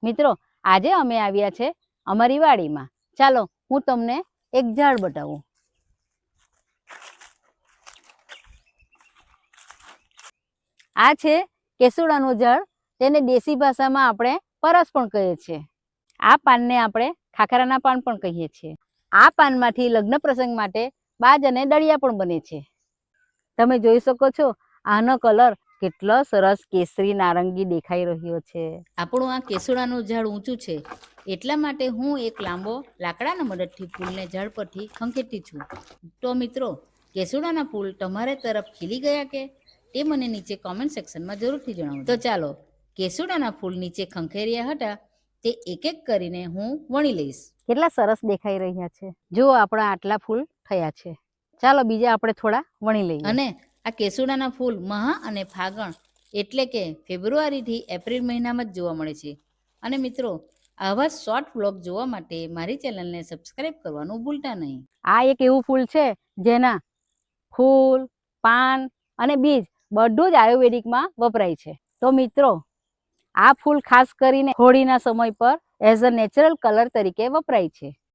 મિત્રો, આજે અમે આવ્યા છે અમારી વાડીમાં. ચાલો હું તમને એક ઝાડ બતાવું. આ છે કેસુડાનું ઝાડ. તેને દેશી ભાષામાં આપણે પરસ પણ કહીએ છીએ. આ પાનને આપણે ખાખરાના પાન પણ કહીએ છીએ. આ પાનમાંથી લગ્ન પ્રસંગ માટે બાજ અને દળિયા પણ બને છે. તમે જોઈ શકો છો આનો કલર કેટલો સરસ કેસરી નારંગી દેખાઈ રહ્યો છે. આપણું આ કેસુડાનું ઝાડ ઊંચું છે, એટલા માટે હું એક લાંબો લાકડાના મદદથી ફૂલને ઝાડ પરથી ખંખેરતી છું. તો મિત્રો, કેસુડાના ફૂલ તમારે તરફ ખીલી ગયા કે તે મને નીચે કોમેન્ટ સેક્શનમાં જરૂરથી જણાવજો. તો ચાલો, કેસુડાના ફૂલ નીચે ખંખેર્યા હતા તે એક એક કરીને હું વણી લઈશ. કેટલા સરસ દેખાઈ રહ્યા છે. જો આપણા આટલા ફૂલ થયા છે. ચાલો બીજા આપણે થોડા વણી લઈએ. અને આ કેસુડાના ફૂલ મહા અને ફાગણ એટલે કે ફેબ્રુઆરીથી એપ્રિલ મહિનામાં જ જોવા મળે છે. અને મિત્રો, આવા શોર્ટ વ્લોગ જોવા માટે મારી ચેનલને સબસ્ક્રાઇબ કરવાનું ભૂલતા નહીં. આ એક એવું ફૂલ છે જેના ફૂલ, પાન અને બીજ બધું જ આયુર્વેદિકમાં વપરાય છે. તો મિત્રો, આ ફૂલ ખાસ કરીને હોળીના સમય પર એઝ અ નેચરલ કલર તરીકે વપરાય છે.